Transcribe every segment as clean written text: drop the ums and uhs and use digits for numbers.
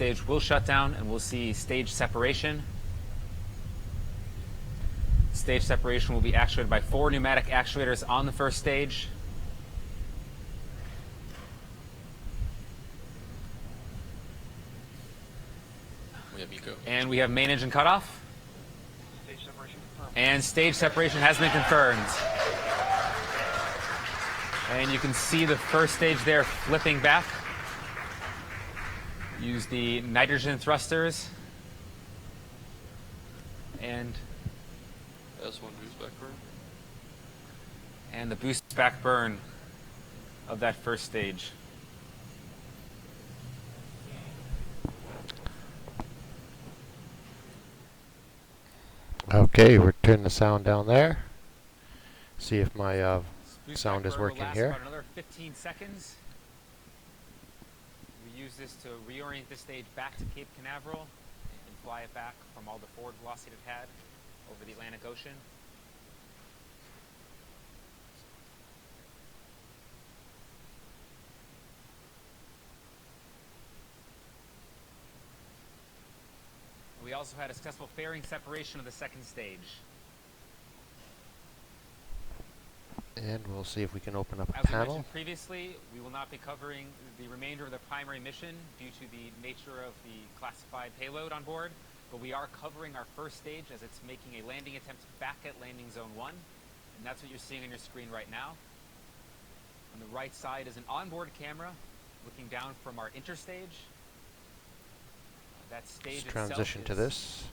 stage will shut down and we'll see stage separation. Stage separation will be actuated by 4 pneumatic actuators on the first stage. And we have main engine cutoff. Stage separation confirmed. And stage separation has been confirmed. And you can see the first stage there flipping back. Use the nitrogen thrusters. And S1 boost back burn. And the boost back burn of that first stage. Okay, we're turning the sound down there. See if my sound is working here. About another 15 seconds. We use this to reorient the stage back to Cape Canaveral and fly it back from all the forward velocity it had over the Atlantic Ocean. We also had a successful fairing separation of the second stage. And we'll see if we can open up a As panel. we mentioned previously, we will not be covering the remainder of the primary mission due to the nature of the classified payload on board, but we are covering our first stage as it's making a landing attempt back at landing zone 1, and that's what you're seeing on your screen right now. On the right side is an onboard camera looking down from our interstage. That stage Let's transition to this.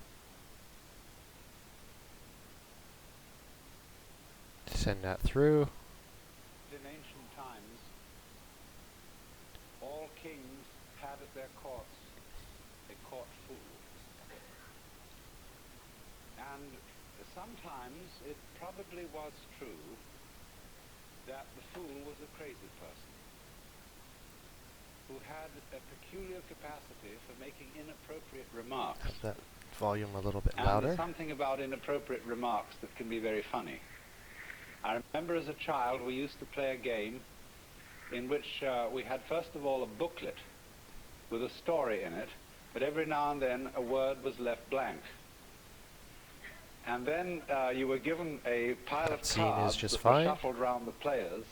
Send that through. In ancient times, all kings had at their courts a court fool. And sometimes it probably was true that the fool was a crazy person who had a peculiar capacity for making inappropriate remarks. Have that volume a little bit And louder. there's something about inappropriate remarks that can be very funny. I remember as a child we used to play a game in which we had first of all a booklet with a story in it, but every now and then a word was left blank. And then you were given a pile of cards that were shuffled around the players,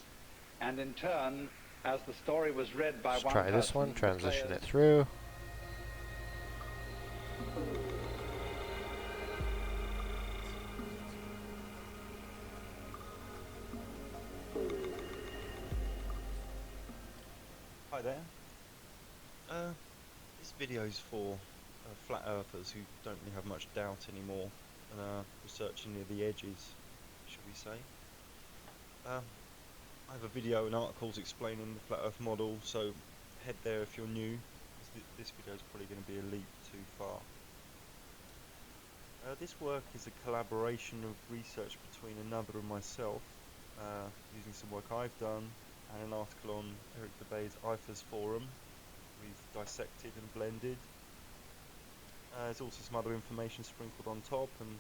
and in turn, as the story was read by one person, try this one, transition it through. Hi there. This video is for flat earthers who don't really have much doubt anymore and are researching near the edges, should we say. I have a video and articles explaining the flat earth model, so head there if you're new. This video is probably going to be a leap too far. This work is a collaboration of research between another and myself, using some work I've done and an article on Eric Debay's IFAS forum. We've dissected and blended. There's also some other information sprinkled on top and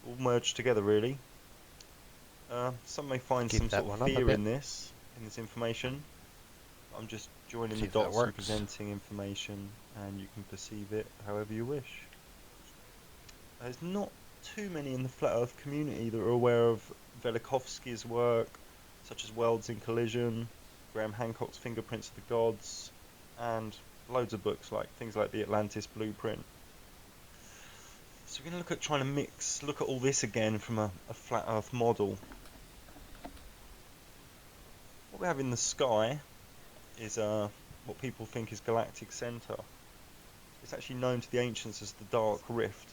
all merged together really. Some may find some sort of fear in this information. I'm just joining the dots and presenting information, and you can perceive it however you wish. There's not too many in the flat earth community that are aware of Velikovsky's work, such as Worlds in Collision, Graham Hancock's Fingerprints of the Gods, and loads of books like things like the Atlantis Blueprint. So we're going to look at trying to look at all this again from a flat earth model. What we have in the sky is what people think is galactic center. It's actually known to the ancients as the Dark Rift.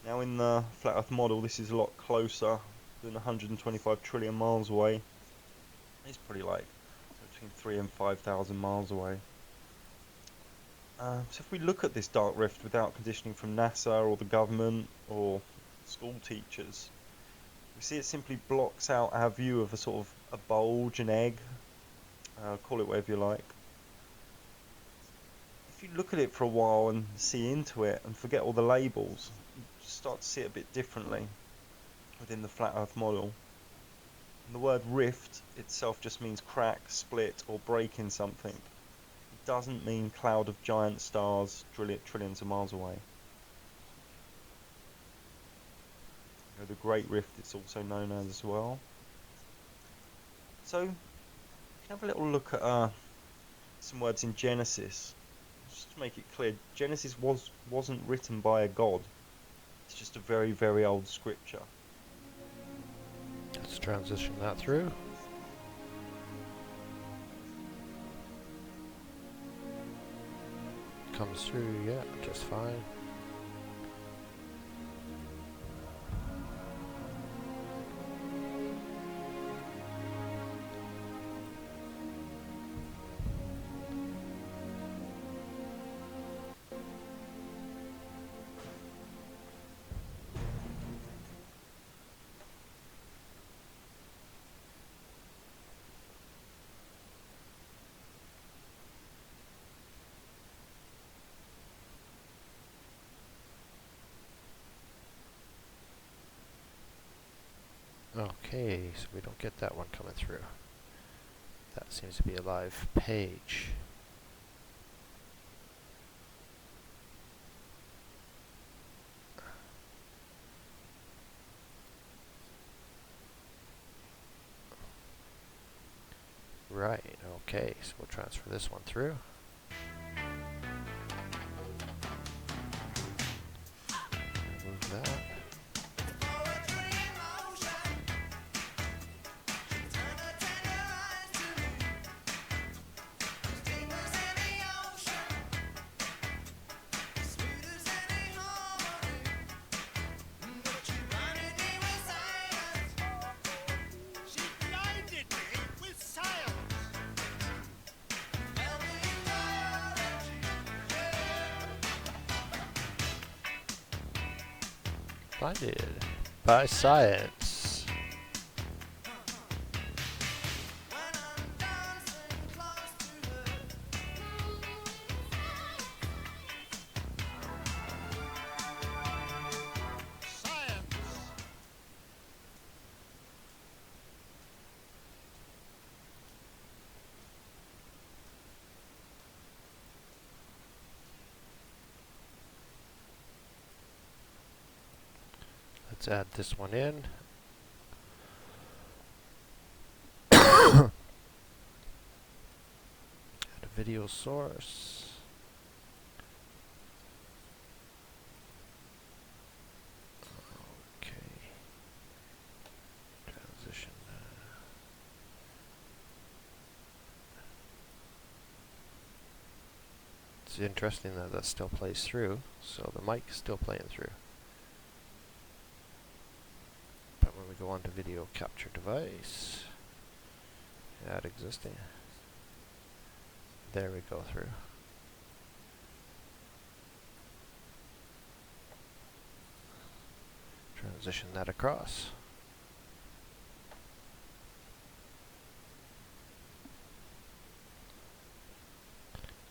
Now in the flat earth model this is a lot closer than 125 trillion miles away. It's probably like between 3,000 and 5,000 miles away. So if we look at this dark rift without conditioning from NASA or the government or school teachers, we see it simply blocks out our view of a sort of a bulge, an egg, call it whatever you like. If you look at it for a while and see into it and forget all the labels, you start to see it a bit differently within the flat earth model. And the word rift itself just means crack, split or break in something. doesn't mean cloud of giant stars trillions of miles away. You know, the Great Rift, it's also known as well. So, you can have a little look at some words in Genesis. Just to make it clear, Genesis wasn't written by a god. It's just a very, very old scripture. Let's transition that through. Comes through, yeah, just fine. Okay, so we don't get that one coming through. That seems to be a live page. Right, okay, so we'll transfer this one through. Remove that. Blinded by science. Let's add this one in. Add a video source. Okay. Transition. It's interesting that that still plays through, so the mic is still playing through. But when we go on to video capture device, add existing, there we go through. Transition that across.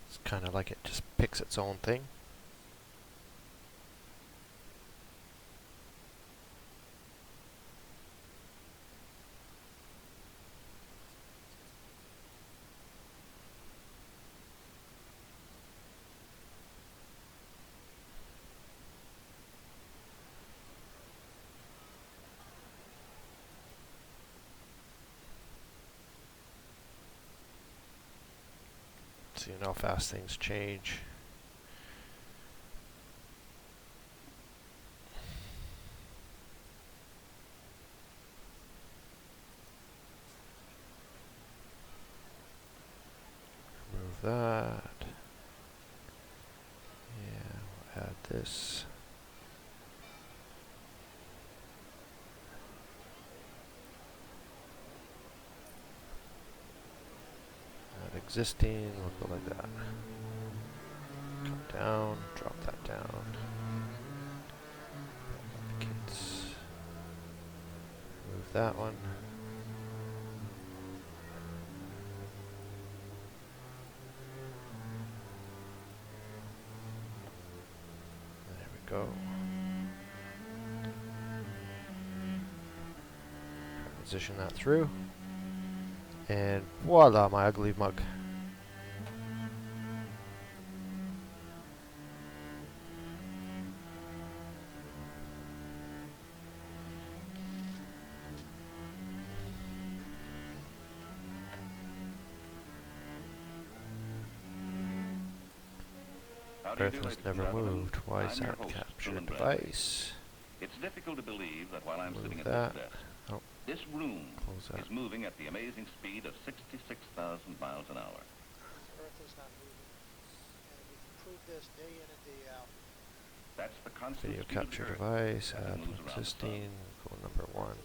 It's kind of like it just picks its own thing. Seeing how fast things change. Remove that. Yeah, we'll add this. Existing, we'll go like that. Come down, drop that down. Duplicates. Move that one. There we go. Transition that through. And voila, my ugly mug. How do you Earth do, has ladies and never gentlemen? moved. Why is I'm your that host, capture Dylan Bradley. device? It's difficult to believe that while I'm Move sitting at that. this desk, Oh, this room close that. is moving at the amazing speed of 66,000 miles an hour. Earth is not moving, and we can prove this day in and day out. That's the constant Video speed of capture the Earth device. as it Add moves around the existing. sun. Go number 1.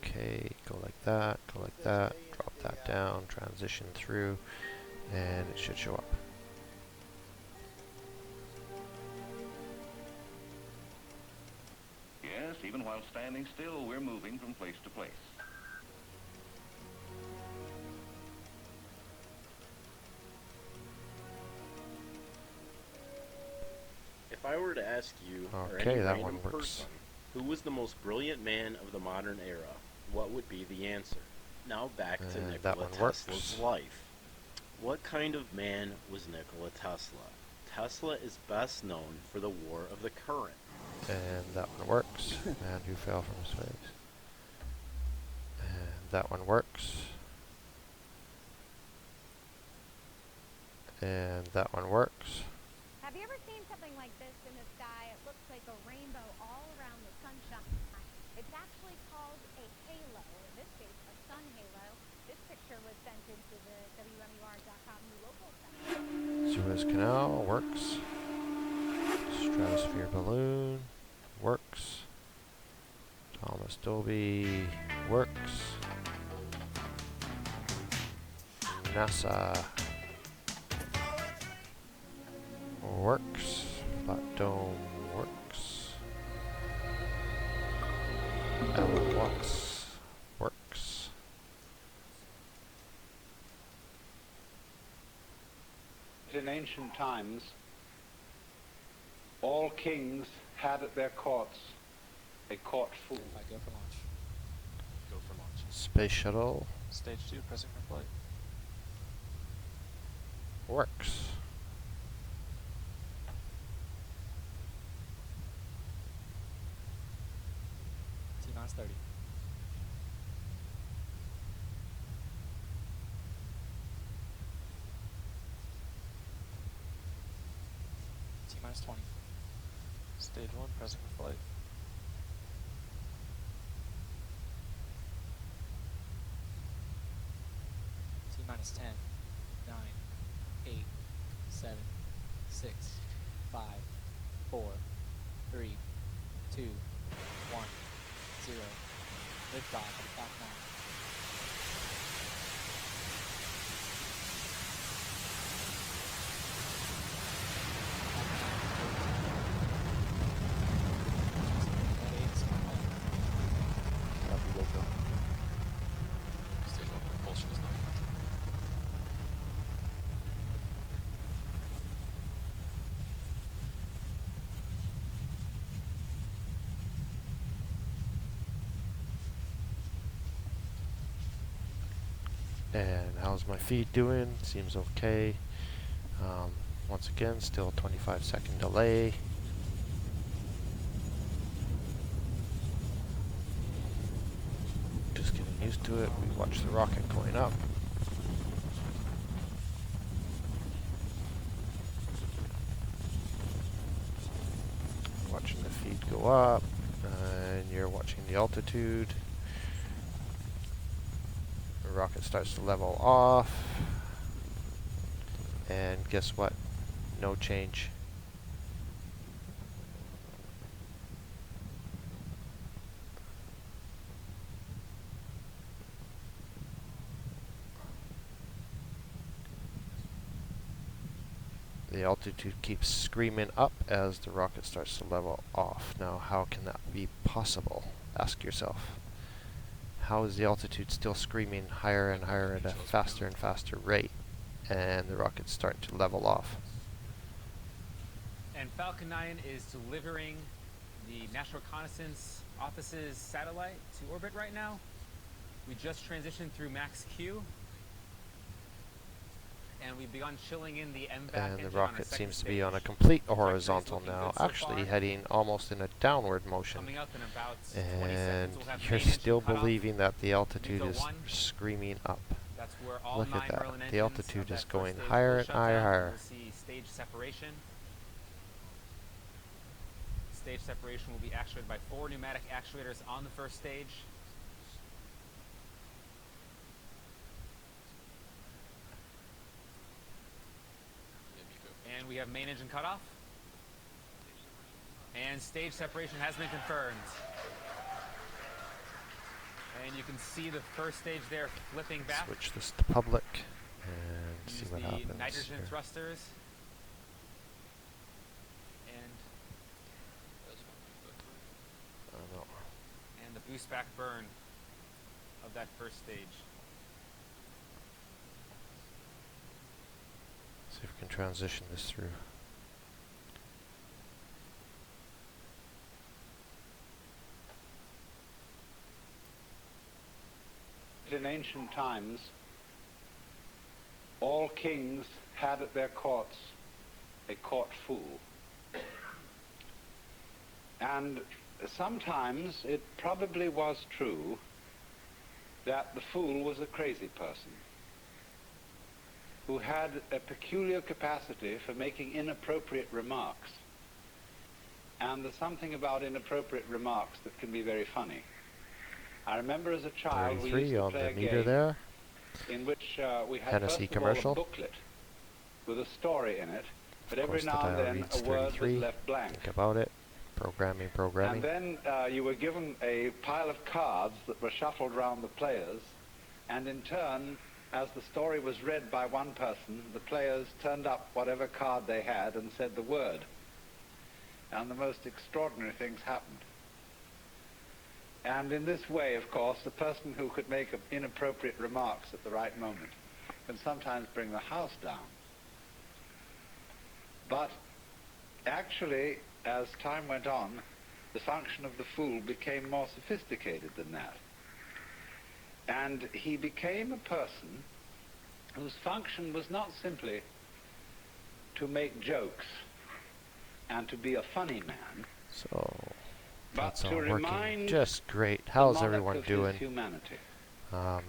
Okay. Go like that. Go like that. Drop that down. Transition through. And it should show up. Yes, even while standing still, we're moving from place to place. If I were to ask you, or Okay, any that random one works. person, who was the most brilliant man of the modern era, what would be the answer? Now back to And that Nikola one works. Tesla's life. What kind of man was Nikola Tesla? Tesla is best known for the War of the Current. And that one works. And who fell from space? And that one works. And that one works. Have you ever seen something like this in the sky? It looks like a rainbow all around the sunshine. It's actually called a halo, or in this case, a sun halo. This picture was sent into the WMUR.com new local center. Suez Canal works. Stratosphere balloon works. Thomas Dolby works. NASA works. Flat dome works. Alan Watts works. In ancient times, all kings had at their courts a court fool. I go for launch. Go for launch. Space shuttle Stage 2, pressing for flight. works. T-minus 30. T-minus 20. Stage 1, pressing for flight. T-minus 10, 9, 8, 7, 6, 5, 4, 3, 2, 1, 0. Liftoff at Falcon 9. Copy, Wilco. Stage 1 propulsion is not. And how's my feed doing? Seems okay. Once again, still 25-second delay. Just getting used to it. We watch the rocket going up. Watching the feed go up, and you're watching the altitude. The rocket starts to level off, and guess what? No change. The altitude keeps screaming up as the rocket starts to level off. Now, how can that be possible? Ask yourself. How is the altitude still screaming higher and higher at a faster and faster rate, and the rocket's starting to level off? And Falcon 9 is delivering the National Reconnaissance Office's satellite to orbit right now. We just transitioned through Max Q, and we've begun chilling in the MVAC And the engine on our rocket second seems to be on a stage. complete Trajectory's horizontal looking now, good so actually far. heading almost in a downward motion. Coming up in about 20 And seconds, we'll have you're main engine still cutoff. believing that the altitude Nico is 1. screaming up. That's where all Look 9 at that. Merlin The engines altitude of that is first going stage higher will and shut higher, down. higher. We'll see stage separation. stage separation will be actuated by 4 pneumatic actuators on the first stage. And we have main engine cutoff. And stage separation has been confirmed. And you can see the first stage there flipping back. Switch this to public and see Use what the happens. nitrogen here. thrusters. And I don't know. and the boost back burn of that first stage. See if we can transition this through. In ancient times, all kings had at their courts a court fool. And sometimes it probably was true that the fool was a crazy person who had a peculiar capacity for making inappropriate remarks. And there's something about inappropriate remarks that can be very funny. I remember as a child we used 33 to on play the a meter game there. in which we had Hennessy first of all a commercial. booklet with a story in it, but Of every course, the now and dial then reads a word was 33. left blank. Think about it. Programming. And then you were given a pile of cards that were shuffled around the players, and in turn, as the story was read by one person, the players turned up whatever card they had and said the word. And the most extraordinary things happened. And in this way, of course, the person who could make inappropriate remarks at the right moment can sometimes bring the house down. But actually, as time went on, the function of the fool became more sophisticated than that. And he became a person whose function was not simply to make jokes and to be a funny man, So but that's to all working remind just great. the How's monarch everyone of his doing? humanity,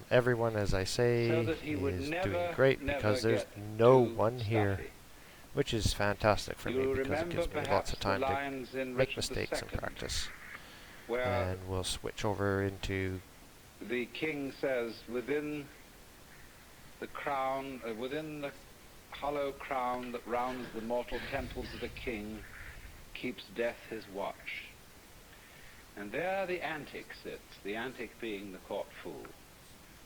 Everyone, as I say, so that he would is never, doing great never because there's get no too one here, stuffy. which is fantastic for You me because it remember gives me lots perhaps of the time to lines in make Richard mistakes and II, practice. where And we'll switch over into the king says, within the crown, within the hollow crown that rounds the mortal temples of a king, keeps death his watch. And there the antic sits, the antic being the court fool.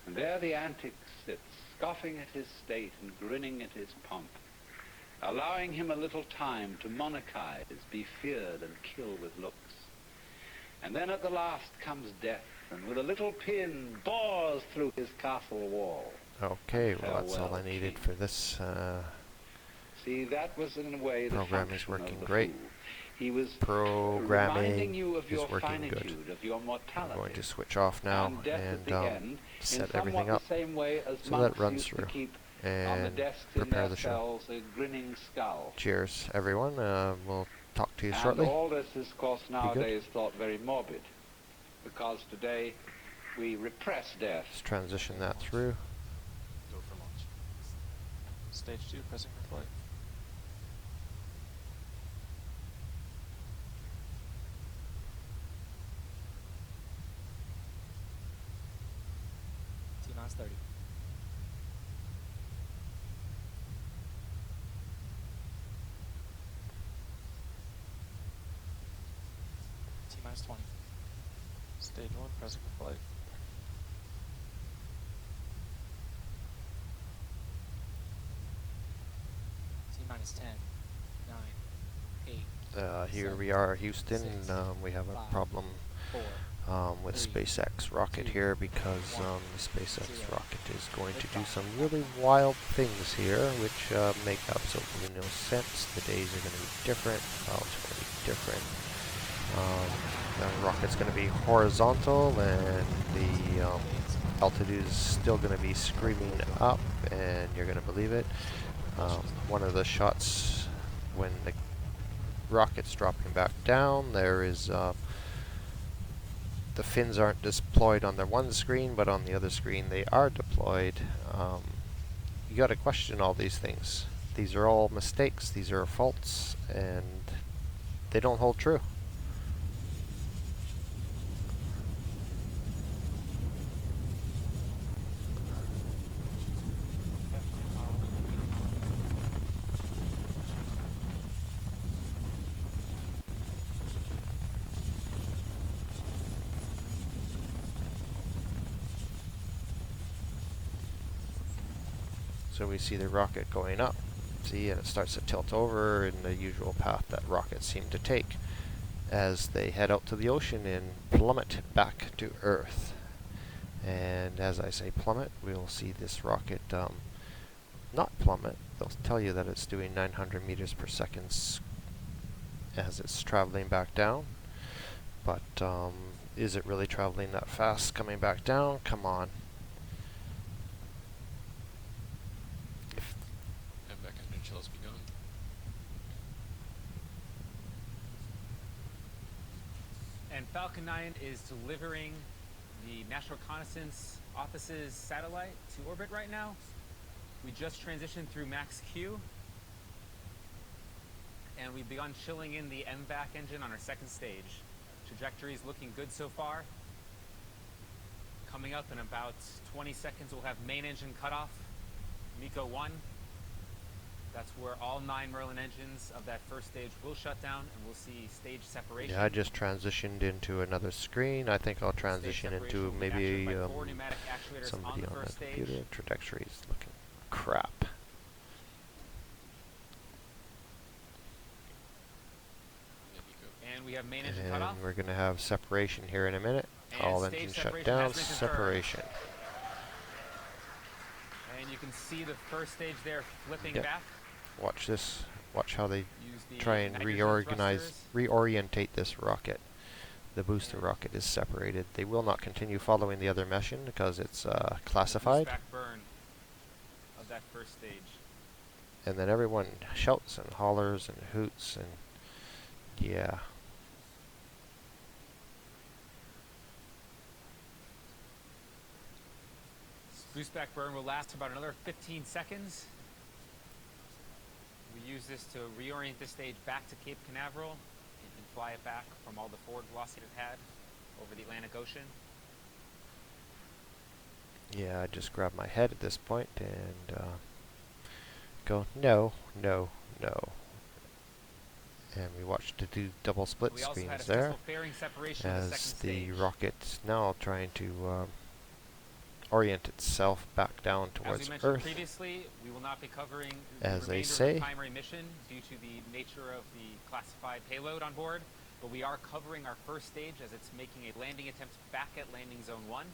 And there the antic sits, scoffing at his state and grinning at his pomp, allowing him a little time to monarchize, be feared and kill with looks. And then at the last comes death, and with a little pin bores through his castle wall. okay. Well, that's all Farewell, I needed King. for this. See, that was in a way the Program is function working of the great. fool. He was Programming reminding you of is your working finitude, good. of your I'm mortality. going to switch off now And death at and the end, set in somewhat everything up the same way as so monks that runs used through to keep on the and desks in prepare their the show. cells a grinning skull. Cheers, everyone. We'll talk to you And shortly. all this is, of course, nowadays thought very morbid, because today we repress death. Let's transition that through. Go for launch. Stage 2, pressing for flight. T-minus 30. T-minus 20. Stage 1, pressing for flight. T-minus 10, 9, 8, Here 7, we are, Houston. 6, We have a 5, problem 4, with 3, SpaceX rocket 2, here because 1, the SpaceX 0. rocket is going to do Liftoff. some really wild things here, which make absolutely no sense. The days are going to be different. Clouds are going to be different. The rocket's going to be horizontal, and the altitude is still going to be screaming up, and you're going to believe it. One of the shots when the rocket's dropping back down, there is the fins aren't deployed on the one screen, but on the other screen they are deployed. You got to question all these things. These are all mistakes. These are faults, and they don't hold true. So we see the rocket going up. See, and it starts to tilt over in the usual path that rockets seem to take as they head out to the ocean and plummet back to Earth. And as I say plummet, we'll see this rocket not plummet. They'll tell you that it's doing 900 meters per second as it's traveling back down. But is it really traveling that fast coming back down? Come on. And back engine chill has begun. And Falcon 9 is delivering the National Reconnaissance Office's satellite to orbit right now. We just transitioned through Max Q, and we've begun chilling in the MVAC engine on our second stage. Trajectory is looking good so far. Coming up in about 20 seconds, we'll have main engine cutoff, MECO 1. That's where all 9 Merlin engines of that first stage will shut down, and we'll see stage separation. Yeah, I just transitioned into another screen. I think I'll transition into maybe somebody on the computer. Trajectory is looking crap. And we have main engine cutoff. And we're going to have separation here in a minute. And all engines shut down. Separation. And you can see the first stage there flipping Yep. back. Watch this. Watch how they Use the try and reorientate this rocket. The booster rocket is separated. They will not continue following the other mission because it's classified. Back burn of that first stage. And then everyone shouts and hollers and hoots and yeah. Boost back burn will last about another 15 seconds. We use this to reorient the stage back to Cape Canaveral and fly it back from all the forward velocity it had over the Atlantic Ocean. Yeah, I just grab my head at this point and go no, no, no. And we watch the two double split screens there as the rocket's now trying to orient itself back down towards As we mentioned Earth. previously, we will not be covering As the they remainder say. of the primary mission due to the nature of the classified payload on board, but we are covering our first stage as it's making a landing attempt back at landing zone 1,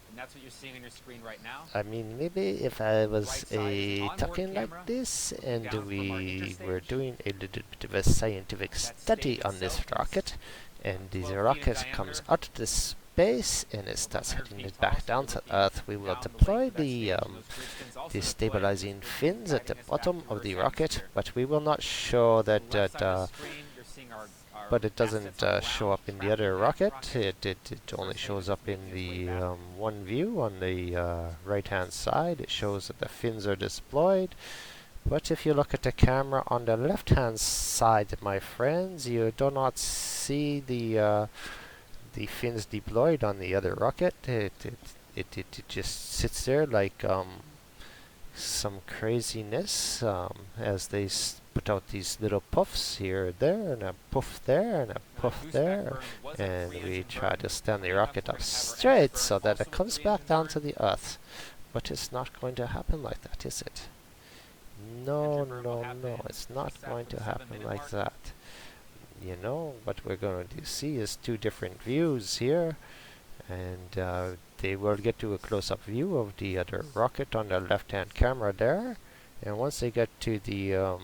and that's what you're seeing on your screen right now. I mean, maybe if I was Right side is the onboard talking camera, like this and down from our we were interstage. doing a little bit of a scientific That study stage on this itself is rocket, and the 12 feet in rocket comes diameter, out of the space and it starts 100 heading feet it back tall, down so to we're looking Earth, we will down the deploy length of that the stage, and those cruise fins also deployed, stabilizing which is fins at the guiding us back bottom to of Earth's the rocket, atmosphere. but we will not show that On the left side of the screen, you're seeing our but it assets doesn't on the show ground up in the tracking other that rocket. rocket. It only First shows stage up is in making its way the back. one view on the right hand side. It shows that the fins are deployed. But if you look at the camera on the left hand side, my friends, you do not see the fins deployed on the other rocket. It just sits there like some craziness as they put out these little puffs here, there, and a puff there, and a puff there, and we try to stand the rocket up straight so that it comes back down to the Earth. But it's not going to happen like that, is it? No, no, no, it's not going to happen like that. You know, what we're going to see is two different views here, and they will get to a close-up view of the other rocket on the left-hand camera there, and once they get to the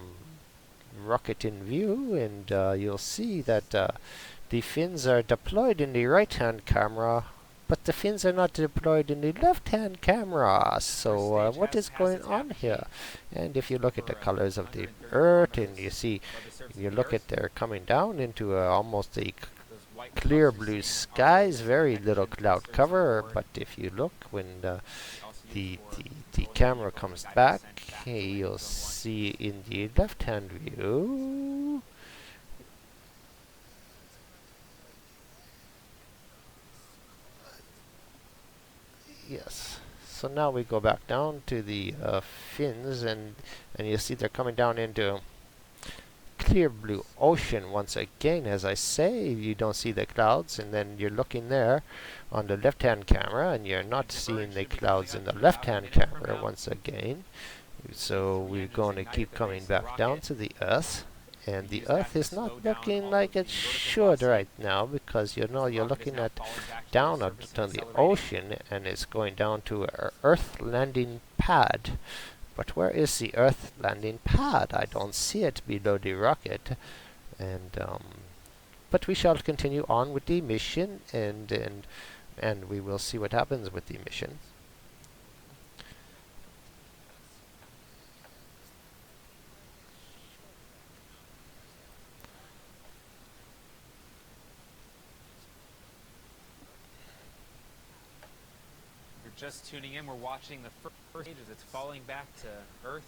rocket in view, and you'll see that the fins are deployed in the right-hand camera, but the fins are not deployed in the left-hand camera. So what is going on here? And if you look at the colors of the Earth, and you see, you look at they're coming down into almost a clear blue skies, very little cloud cover. But if you look when the camera comes back, you'll see in the left-hand view. Yes. So now we go back down to the fins, and you see they're coming down into clear blue ocean once again. As I say, you don't see the clouds, and then you're looking there on the left-hand camera, and you're not seeing the clouds in the left-hand camera once again. So we're going to keep coming back down to the Earth. And the Earth is not looking like it should right now, because you know you're looking at down on the ocean, and it's going down to an Earth landing pad. But where is the Earth landing pad? I don't see it below the rocket. And but we shall continue on with the mission, and we will see what happens with the mission. Just tuning in, we're watching the first stage as it's falling back to Earth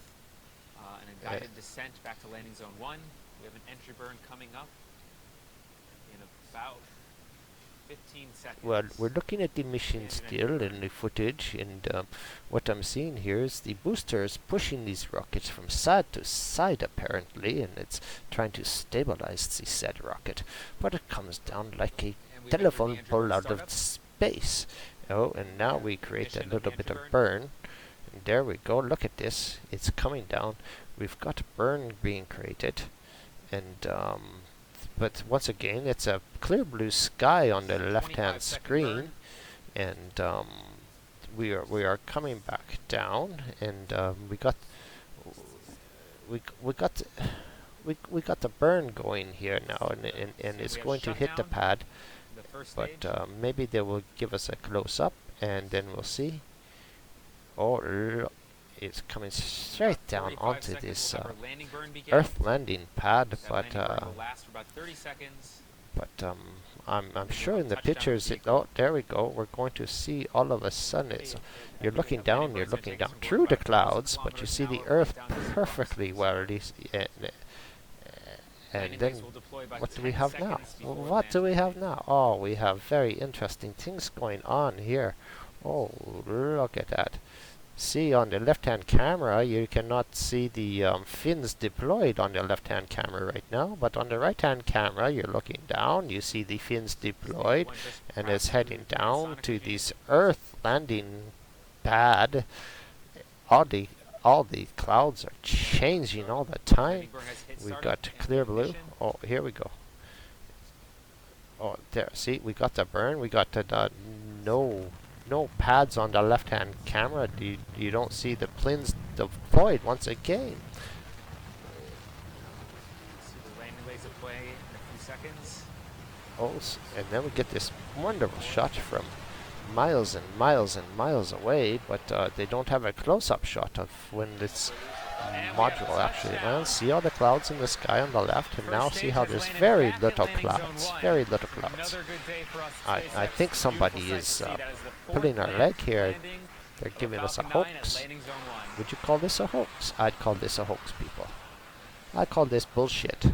and a guided descent back to landing zone 1. We have an entry burn coming up in about 15 seconds. Well, we're looking at the mission still in the footage, and what I'm seeing here is the boosters pushing these rockets from side to side apparently, and it's trying to stabilize the said rocket, but it comes down like a telephone pole out of space. Oh, and now we create a little bit of burn. And there we go. Look at this. It's coming down. We've got burn being created. And, but once again, it's a clear blue sky on the left-hand screen. And, we are coming back down. And, we got the burn going here now. And it's going to hit the pad. But maybe they will give us a close-up, and then we'll see. Oh, it's coming straight down onto this Earth landing pad, but I'm sure in the pictures, oh, there we go. We're going to see all of a sudden, you're looking down through the clouds, but you see the Earth perfectly well. And then, what do we have now? What do we have now? Oh, we have very interesting things going on here. Oh, look at that. See, on the left-hand camera, you cannot see the fins deployed on the left-hand camera right now, but on the right-hand camera, you're looking down, you see the fins deployed, and it's heading down to this Earth landing pad. All the clouds are changing all the time. We've got clear blue. Oh, here we go. Oh, there. See, we got the burn. We got the no pads on the left-hand camera. You don't see the planes deployed once again. See the landing legs deploy in a few seconds. Oh, and then we get this wonderful shot from miles and miles and miles away, but they don't have a close-up shot of when this module actually lands. See all the clouds in the sky on the left, and now see how there's very little clouds. Very little clouds. I think somebody is pulling our leg here. They're giving us a hoax. Would you call this a hoax? I'd call this a hoax, people. I call this bullshit.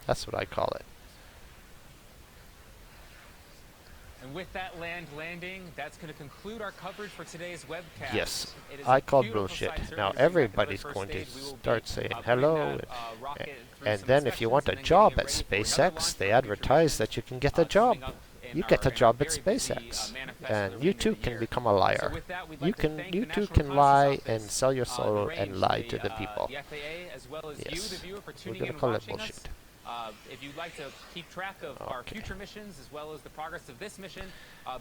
That's what I call it. And with that landing, that's going to conclude our coverage for today's webcast. Yes, I called bullshit. Now everybody's going to start saying hello, and then if you want a job at SpaceX, they advertise that you can get a job. You get a job at SpaceX, and you too can become a liar. You too can lie and sell your soul and lie to the people. Yes, we're going to call it bullshit. If you'd like to keep track of our future missions as well as the progress of this mission,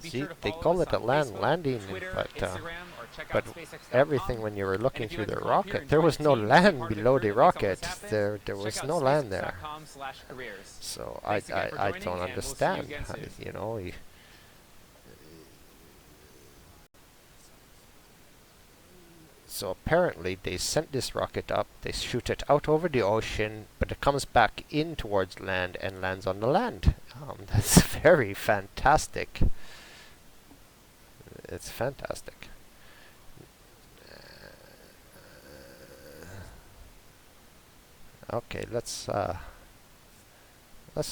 be See, sure to they follow call us it a on land Facebook, landing, Twitter, but Instagram, or check but out SpaceX.com. everything when you were looking And if through you'd like the to come up here rocket, and there join was the no team, land part of below the crew, make something rocket. happen, There check was out no land there. SpaceX.com/careers. So Thanks again for I joining, don't and we'll see you understand. again soon. You know. So apparently they sent this rocket up, they shoot it out over the ocean, but it comes back in towards land and lands on the land. That's very fantastic. It's fantastic. Okay, let's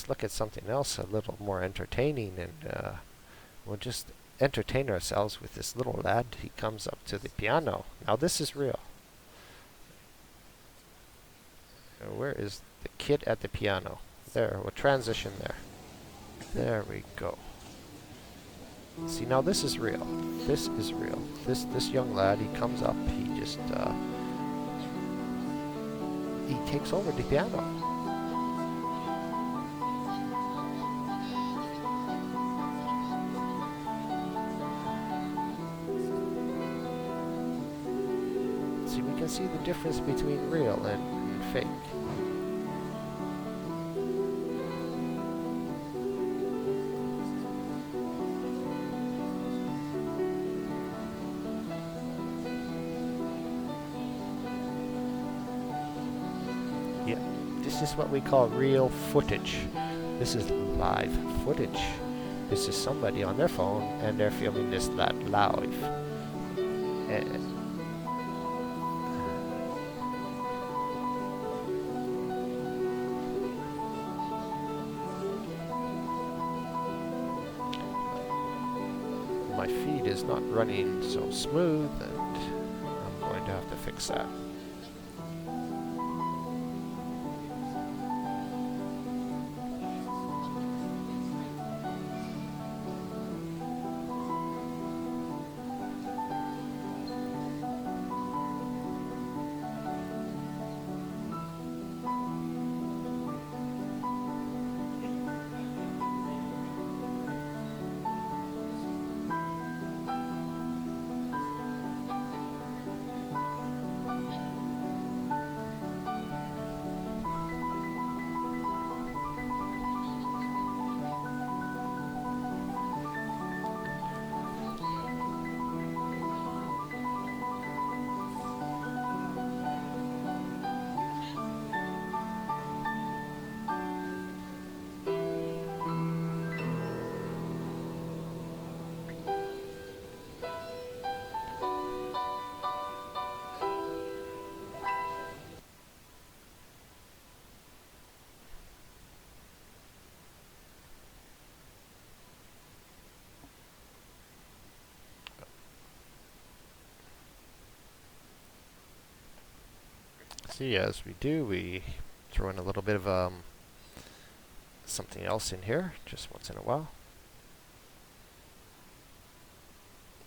look at something else a little more entertaining, and we'll just entertain ourselves with this little lad. He comes up to the piano. Now this is real. Where is the kid at the piano? There, we'll transition there. There we go. See, now this is real. This is real. This young lad, he comes up, he just he takes over the piano. See, we can see the difference between real and fake. Yeah, this is what we call real footage. This is live footage. This is somebody on their phone and they're filming this that live. My feed is not running so smooth, and I'm going to have to fix that. See, as we do, we throw in a little bit of something else in here, just once in a while.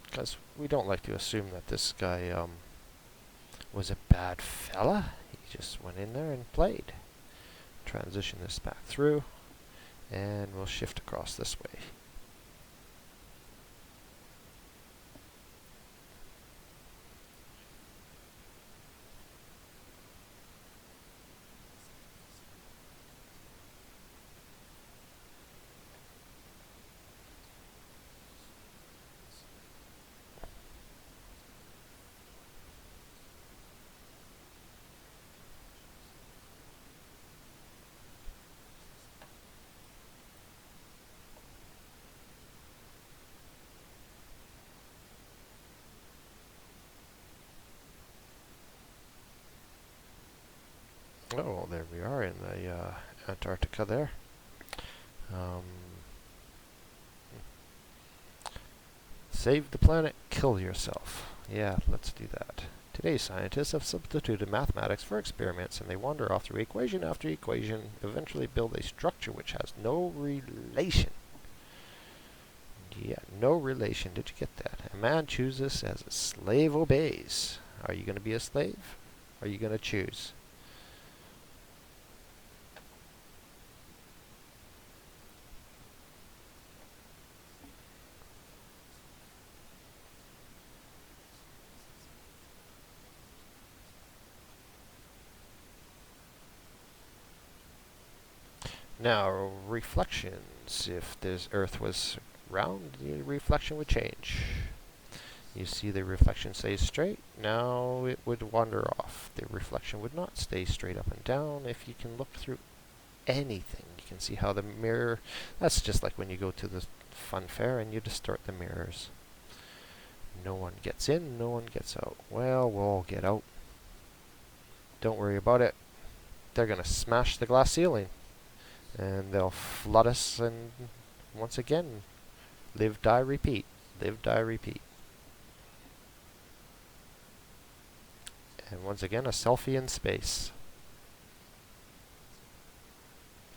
Because we don't like to assume that this guy was a bad fella. He just went in there and played. Transition this back through, and we'll shift across this way. Oh, well, there we are in the Antarctica there. Save the planet, kill yourself. Yeah, let's do that. Today's scientists have substituted mathematics for experiments, and they wander off through equation after equation, eventually build a structure which has no relation. Yeah, no relation. Did you get that? A man chooses as a slave obeys. Are you going to be a slave? Are you going to choose? Now, reflections. If this Earth was round, the reflection would change. You see the reflection stays straight. Now it would wander off. The reflection would not stay straight up and down. If you can look through anything, you can see how the mirror... That's just like when you go to the fun fair and you distort the mirrors. No one gets in, no one gets out. Well, we'll all get out. Don't worry about it. They're going to smash the glass ceiling. And they'll flood us, and once again, live, die, repeat. Live, die, repeat. And once again, a selfie in space.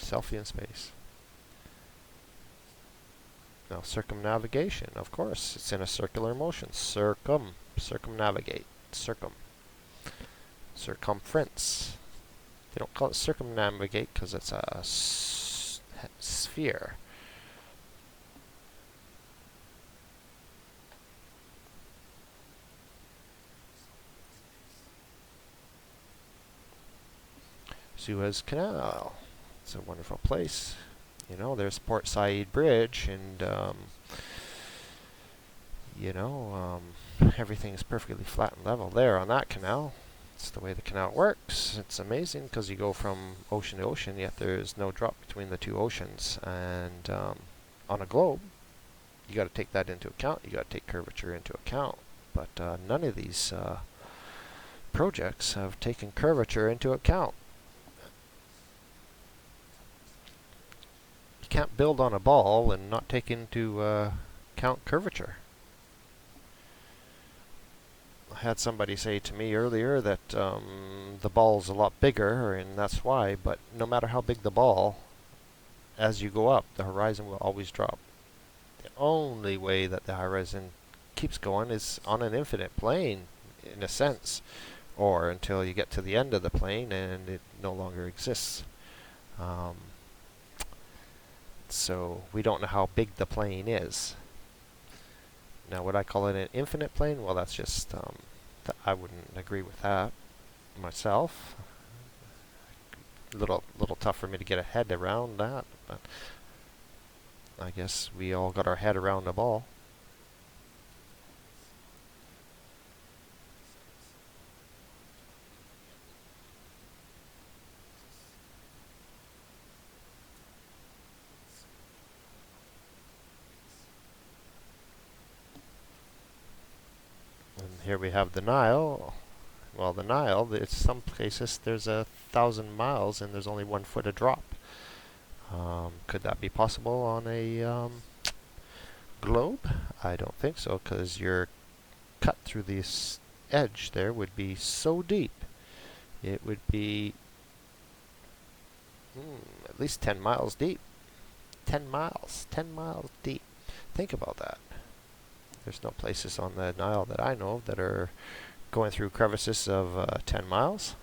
Selfie in space. Now, circumnavigation, of course. It's in a circular motion. Circumnavigate. Circumference. They don't call it circumnavigate because it's a sphere. Suez Canal. It's a wonderful place. You know, there's Port Said Bridge, and you know, everything's perfectly flat and level there on that canal. It's the way the canal works. It's amazing because you go from ocean to ocean, yet there's no drop between the two oceans. And on a globe, you got to take that into account. You got to take curvature into account. But none of these projects have taken curvature into account. You can't build on a ball and not take into account curvature. I had somebody say to me earlier that the ball's a lot bigger, and that's why, but no matter how big the ball, as you go up, the horizon will always drop. The only way that the horizon keeps going is on an infinite plane, in a sense, or until you get to the end of the plane and it no longer exists. So we don't know how big the plane is. Now, would I call it an infinite plane? Well, that's just, I wouldn't agree with that myself. A little tough for me to get a head around that, but I guess we all got our head around the ball. And here we have the Nile. Well, the Nile, it's some places there's 1,000 miles and there's only 1 foot of drop. Could that be possible on a globe? I don't think so, because your cut through this edge there would be so deep. It would be at least 10 miles deep. 10 miles deep. Think about that. There's no places on the Nile that I know of that are going through crevices of 10 miles.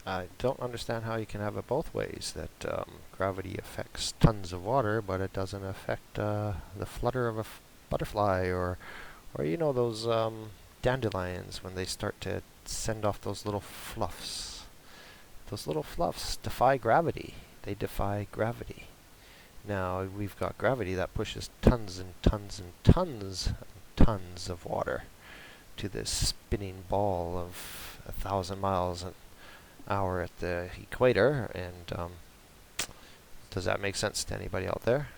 I don't understand how you can have it both ways, that gravity affects tons of water, but it doesn't affect the flutter of a butterfly, or you know, those dandelions when they start to send off those little fluffs. Those little fluffs defy gravity. They defy gravity. Now, we've got gravity that pushes tons and tons and tons and tons of water to this spinning ball of 1,000 miles an hour at the equator, and does that make sense to anybody out there?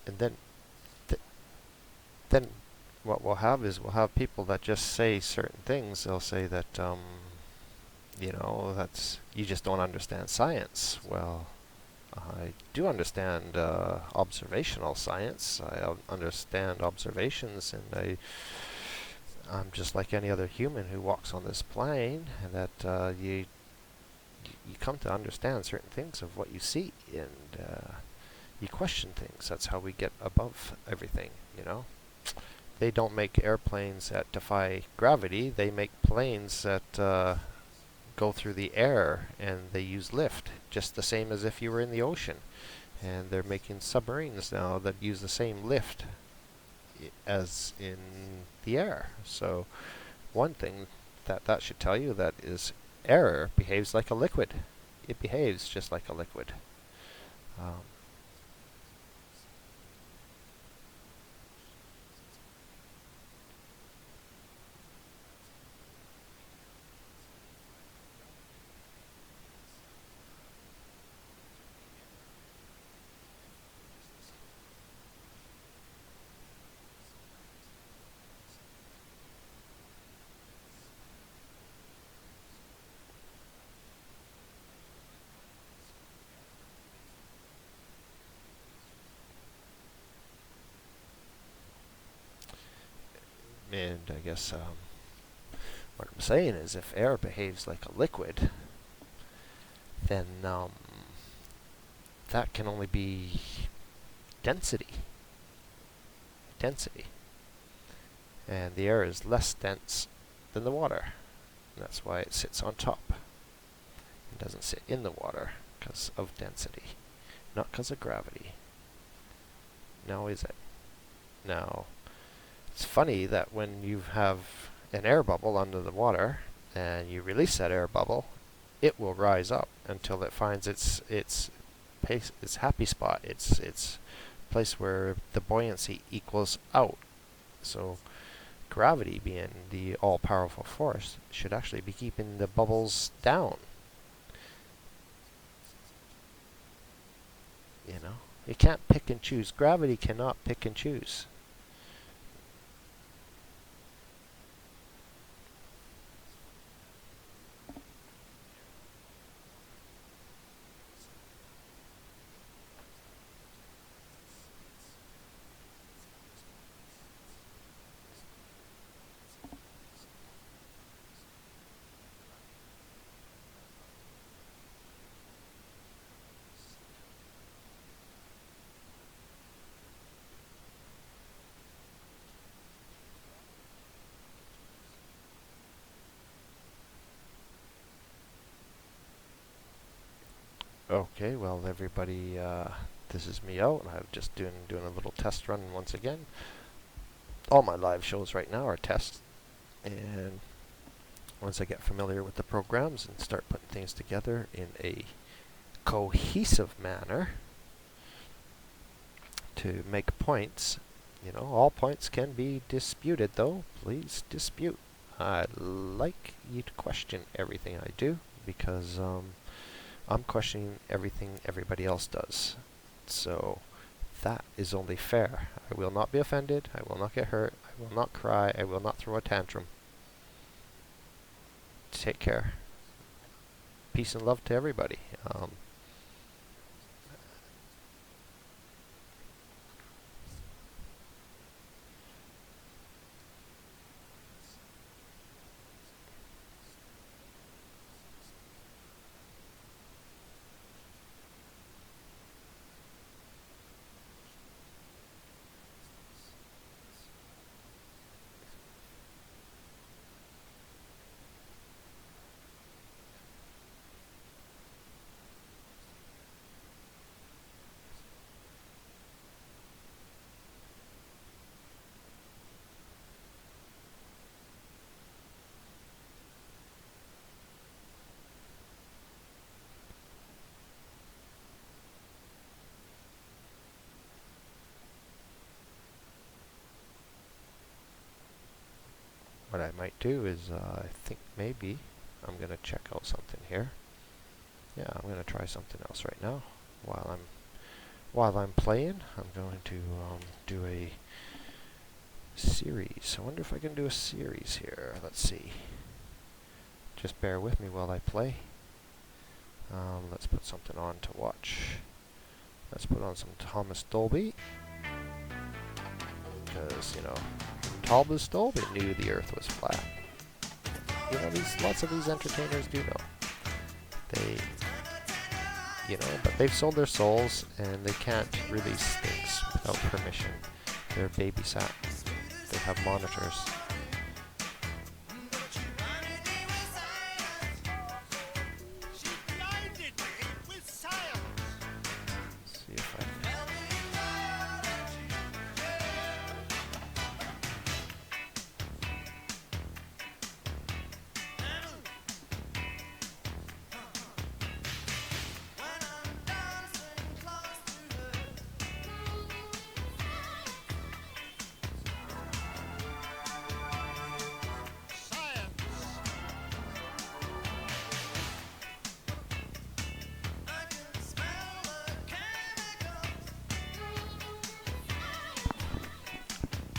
And then what we'll have is we'll have people that just say certain things. They'll say that you know, that's, you just don't understand science. Well, I do understand observational science. I understand observations, and I'm just like any other human who walks on this plane, and that you come to understand certain things of what you see, and you question things. That's how we get above everything, you know. They don't make airplanes that defy gravity. They make planes that go through the air, and they use lift, just the same as if you were in the ocean. And they're making submarines now that use the same lift as in the air. So one thing that should tell you that is air behaves like a liquid. It behaves just like a liquid. And I guess what I'm saying is if air behaves like a liquid, then that can only be density. Density. And the air is less dense than the water. And that's why it sits on top. It doesn't sit in the water because of density, not because of gravity. Now is it? Now, it's funny that when you have an air bubble under the water and you release that air bubble, it will rise up until it finds its happy spot, its place where the buoyancy equals out. So gravity, being the all-powerful force, should actually be keeping the bubbles down. You know, you can't pick and choose. Gravity cannot pick and choose. Okay, well everybody, this is me out. I'm just doing a little test run once again. All my live shows right now are tests, and once I get familiar with the programs and start putting things together in a cohesive manner to make points, you know, all points can be disputed though. Please dispute. I'd like you to question everything I do, because I'm questioning everything everybody else does. So that is only fair. I will not be offended. I will not get hurt. I will not cry. I will not throw a tantrum. Take care. Peace and love to everybody. What I might do is, I think maybe I'm gonna check out something here. Yeah, I'm gonna try something else right now. While I'm playing, I'm going to do a series. I wonder if I can do a series here. Let's see. Just bear with me while I play. Let's put something on to watch. Let's put on some Thomas Dolby, because, you know, Thomas Dolby knew the Earth was flat. You know, lots of these entertainers do know. They, you know, but they've sold their souls and they can't release things without permission. They're babysat. They have monitors. See if I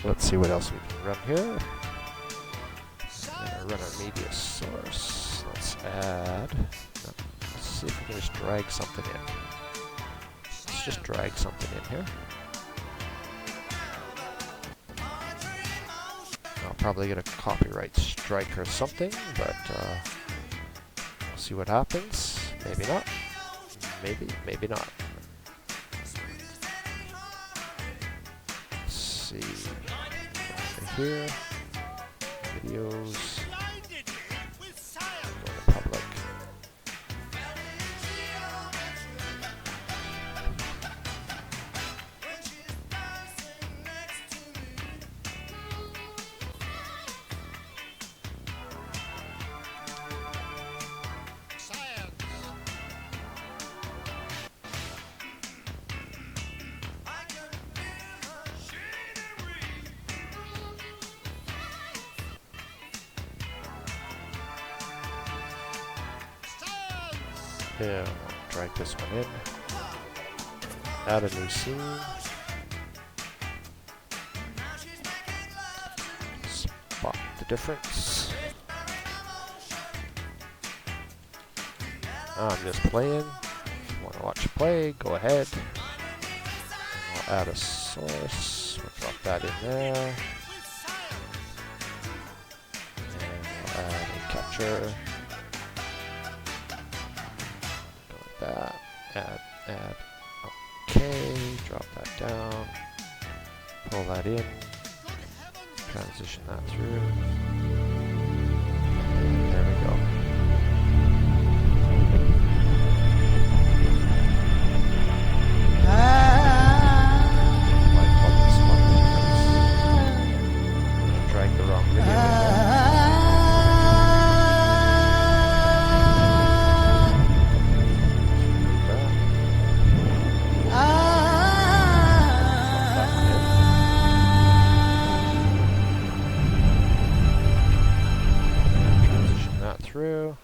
let's see what else we can run here. I'm gonna run our media source. Let's add. No, let's see if we can just drag something in. Let's just drag something in here. I'll probably get a copyright strike or something, but we'll see what happens. Maybe not. Maybe not. Let's see. Over here. Videos. Go to public. Yeah, I'll drag this one in. Add a new scene. Spot the difference. I'm just playing. If you want to watch play, go ahead. I'll add a source. We'll drop that in there. And I'll add a capture. That, add, okay, drop that down, pull that in, transition that through, and there we go. Drag the wrong video in there. Through.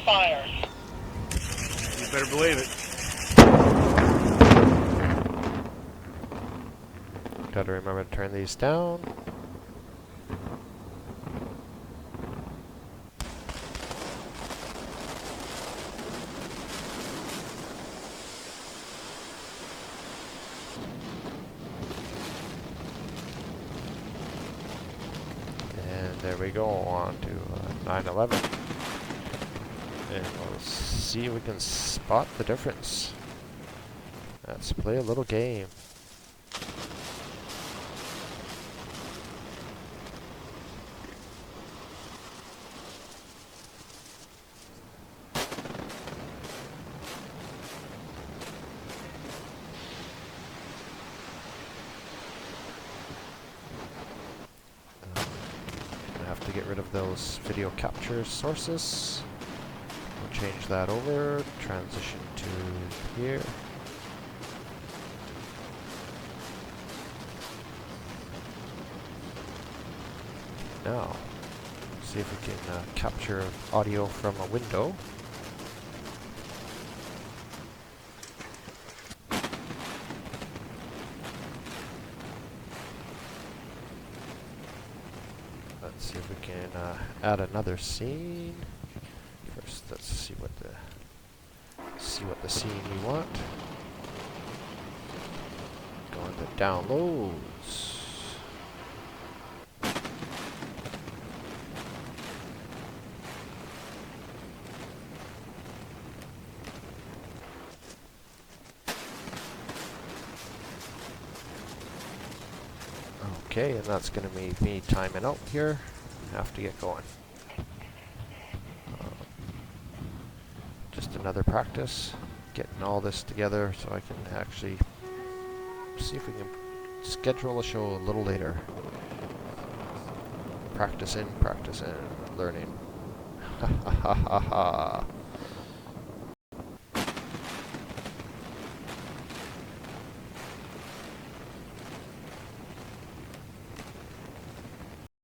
Fire. You better believe it. Gotta remember to turn these down. There we go, on to 911. And we'll see if we can spot the difference. Let's play a little game. To get rid of those video capture sources. We'll change that over, transition to here. Now, see if we can capture audio from a window. Let's see if we can add another scene. First, let's see what the scene we want. Go into downloads. Okay, and that's going to make me timing out here. Have to get going. Just another practice, getting all this together so I can actually see if we can schedule a show a little later. Practicing, learning. Ha ha ha ha ha.